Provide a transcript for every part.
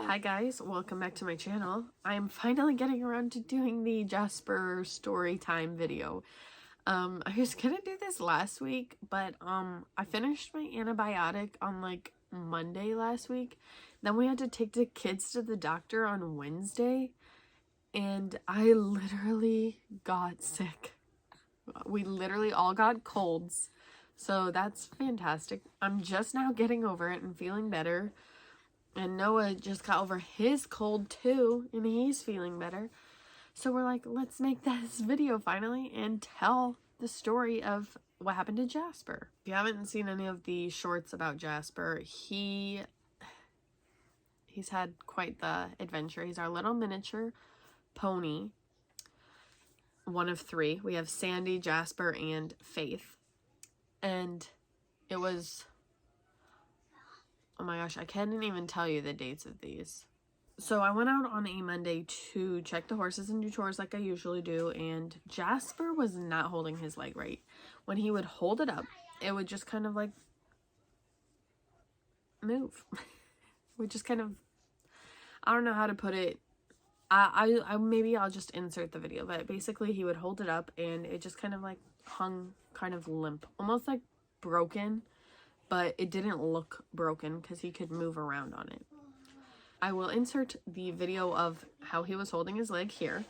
Hi guys, welcome back to my channel. I'm finally getting around to doing the Jasper story time video. I was gonna do this last week, but I finished my antibiotic on like Monday last week. Then we had to take the kids to the doctor on Wednesday, and I literally got sick. We literally all got colds, so that's fantastic. I'm just now getting over it and feeling better. And Noah just got over his cold too, and he's feeling better. So we're like, let's make this video finally and tell the story of what happened to Jasper. If you haven't seen any of the shorts about Jasper, he's had quite the adventure. He's our little miniature pony. One of three. We have Sandy, Jasper, and Faith. And it was... oh my gosh, I can't even tell you the dates of these. So I went out on a Monday to check the horses and do chores like I usually do, and Jasper was not holding his leg right. When he would hold it up, it would just kind of like move. It would just kind of, I don't know how to put it. I maybe I'll just insert the video, but basically he would hold it up and it just kind of like hung kind of limp, almost like broken. But it didn't look broken because he could move around on it. I will insert the video of how he was holding his leg here.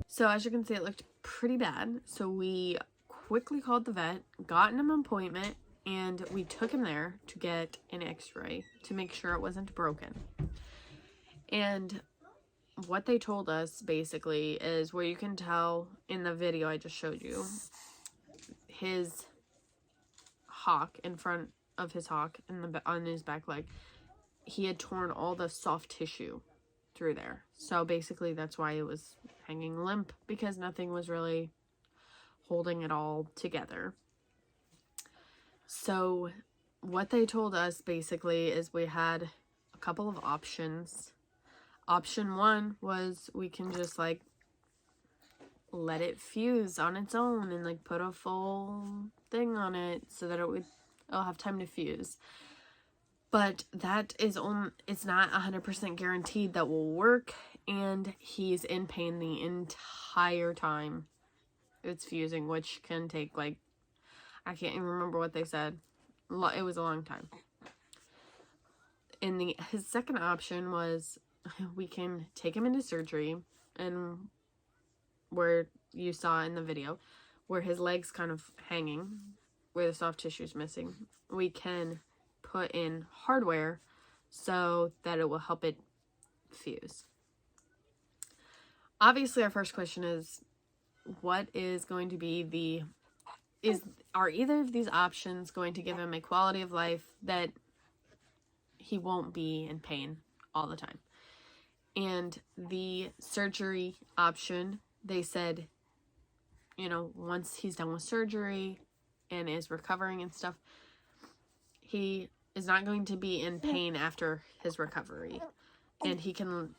So as you can see, it looked pretty bad. So we quickly called the vet, got him an appointment, and we took him there to get an x-ray to make sure it wasn't broken. And what they told us basically is where you can tell in the video I just showed you, his hock, in front of his hock and on his back leg, he had torn all the soft tissue through there. So basically that's why it was hanging limp, because nothing was really holding it all together. So what they told us basically is we had a couple of options. Option one was we can just like let it fuse on its own and like put a full thing on it so that it'll have time to fuse. But that is it's not 100% guaranteed that will work, and he's in pain the entire time it's fusing, which can take like, I can't even remember what they said. It was a long time. And his second option was we can take him into surgery, and where you saw in the video where his leg's kind of hanging, where the soft tissue's missing, we can put in hardware so that it will help it fuse. Obviously, our first question is, what is going to be are either of these options going to give him a quality of life that he won't be in pain all the time? And the surgery option, they said, you know, once he's done with surgery and is recovering and stuff, he is not going to be in pain after his recovery, and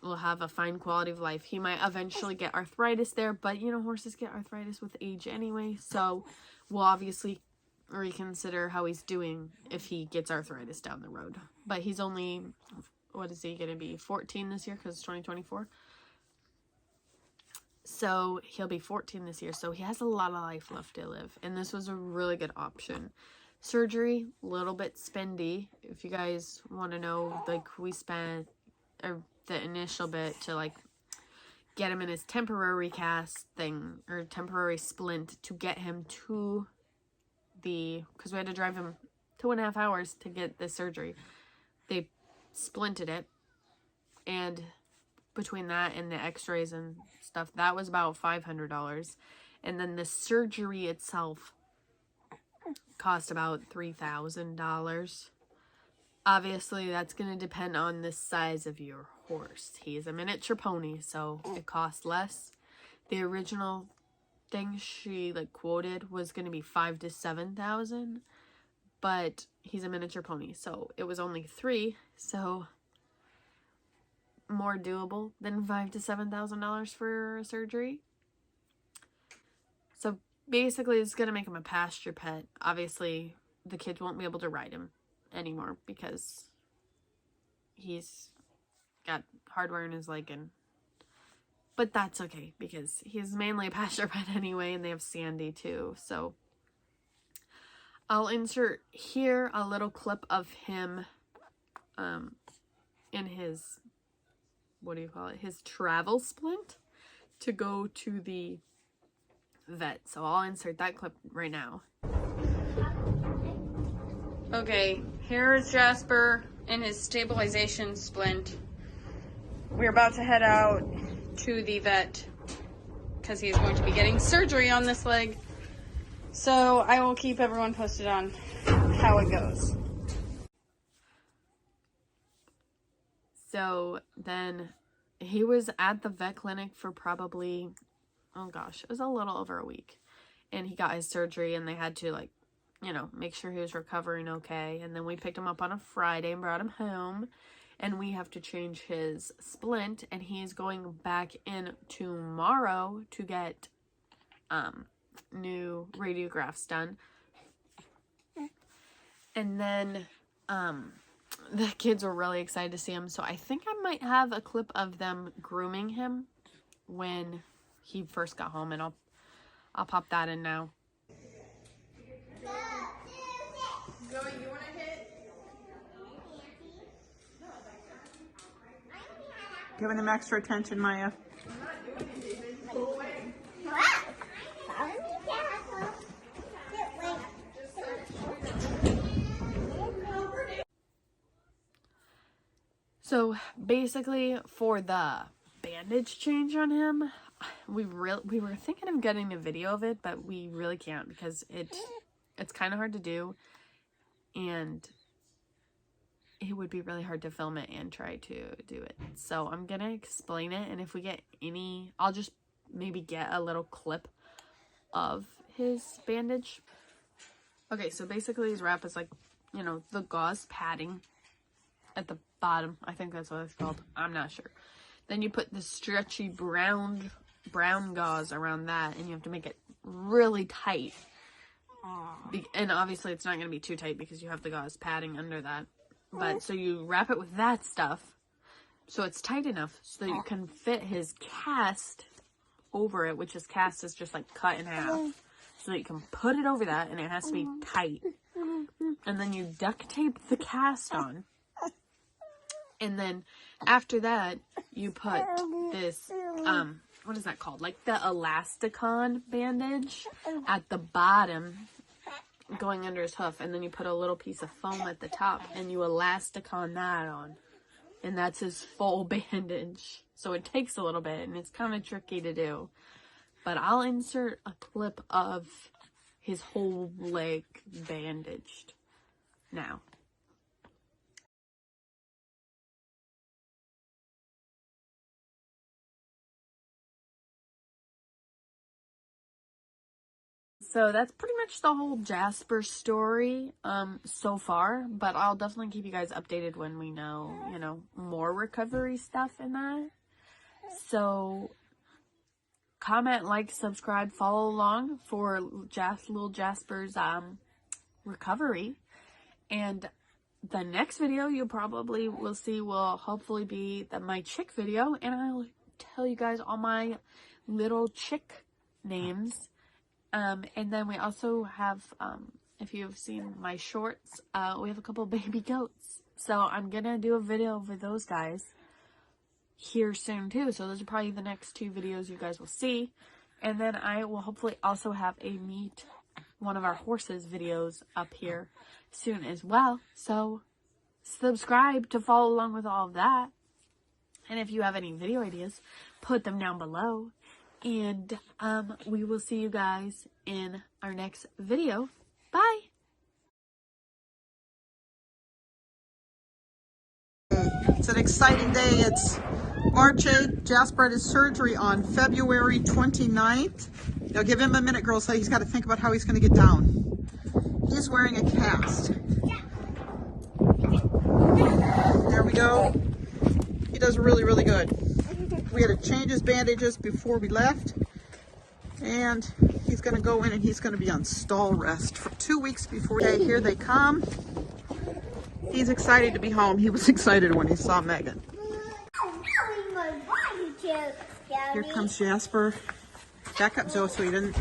will have a fine quality of life. He might eventually get arthritis there, but you know, horses get arthritis with age anyway, so we'll obviously reconsider how he's doing if he gets arthritis down the road. But he's only, what is he going to be, 14 this year because it's 2024? So he'll be 14 this year, so he has a lot of life left to live, and this was a really good option. Surgery, a little bit spendy. If you guys want to know, like, we spent the initial bit to like get him in his temporary cast thing, or temporary splint, to get him to because we had to drive him 2.5 hours to get this surgery. They splinted it, and between that and the x-rays and stuff, that was about $500. And then the surgery itself cost about $3,000. Obviously, that's going to depend on the size of your horse. He's a miniature pony, so it costs less. The original thing she like quoted was going to be $5,000 to $7,000, but he's a miniature pony, so it was only 3, so more doable than $5,000 to $7,000 for surgery. So basically it's gonna make him a pasture pet. Obviously the kids won't be able to ride him anymore because he's got hardware in his leg, but that's okay because he's mainly a pasture pet anyway, and they have Sandy too. So I'll insert here a little clip of him in his, what do you call it, his travel splint to go to the vet. So I'll insert that clip right now. Okay, here's Jasper in his stabilization splint. We're about to head out to the vet because he is going to be getting surgery on this leg. So I will keep everyone posted on how it goes. So then he was at the vet clinic for probably, oh gosh, it was a little over a week. And he got his surgery, and they had to, like, you know, make sure he was recovering okay. And then we picked him up on a Friday and brought him home. And we have to change his splint, and he's going back in tomorrow to get new radiographs done. And then the kids were really excited to see him, so I think I might have a clip of them grooming him when he first got home, and I'll pop that in now. Zoe, you want to hit? Giving him extra attention, Maya. So basically, for the bandage change on him, we were thinking of getting a video of it, but we really can't because it's kind of hard to do, and it would be really hard to film it and try to do it. So I'm gonna explain it, and if we get any, I'll just maybe get a little clip of his bandage. Okay, so basically his wrap is like, you know, the gauze padding at the bottom. I think that's what it's called. I'm not sure. Then you put the stretchy brown gauze around that, and you have to make it really tight. And obviously it's not going to be too tight because you have the gauze padding under that. But so you wrap it with that stuff so it's tight enough so that you can fit his cast over it, which is cast is just like cut in half. So that you can put it over that, and it has to be tight. And then you duct tape the cast on. And then after that, you put this, what is that called? Like the elasticon bandage at the bottom going under his hoof. And then you put a little piece of foam at the top and you elasticon that on. And that's his full bandage. So it takes a little bit and it's kind of tricky to do. But I'll insert a clip of his whole leg bandaged now. So that's pretty much the whole Jasper story so far, but I'll definitely keep you guys updated when we know, you know, more recovery stuff in that. So comment, like, subscribe, follow along for little Jasper's recovery. And the next video you probably will see will hopefully be my chick video, and I'll tell you guys all my little chick names. And then we also have, if you've seen my shorts, we have a couple baby goats. So I'm going to do a video for those guys here soon too. So those are probably the next 2 videos you guys will see. And then I will hopefully also have a meet one of our horses videos up here soon as well. So subscribe to follow along with all of that. And if you have any video ideas, put them down below. And we will see you guys in our next video. Bye! It's an exciting day. It's March 8th. Jasper had his surgery on February 29th. Now give him a minute, girls. So he's got to think about how he's going to get down. He's wearing a cast. There we go. He does really, really good. We had to change his bandages before we left. And he's going to go in and he's going to be on stall rest for 2 weeks before. Okay, here they come. He's excited to be home. He was excited when he saw Megan. Here comes Jasper. Back up, Zoe, so he didn't.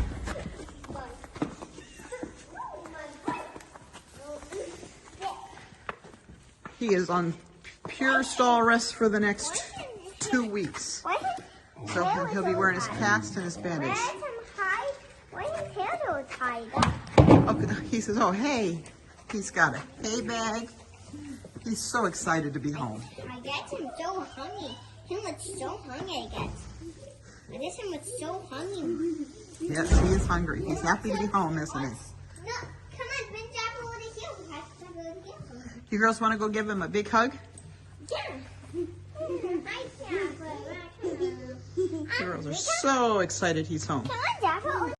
He is on pure stall rest for the next 2 weeks. So he'll be wearing his cast and his bandage. Why is his hair so tight? Oh, he says, oh, hey. He's got a hay bag. He's so excited to be home. I guess I'm so hungry. Him looks so hungry, I guess. I guess him looks so hungry. Yes, he is hungry. He's happy to be home, isn't he? No, come on, bring Jasper over here. We have to go over here. You girls want to go give him a big hug? Yeah. Hi, Jasper. The girls are so excited he's home. Come on, Jasper.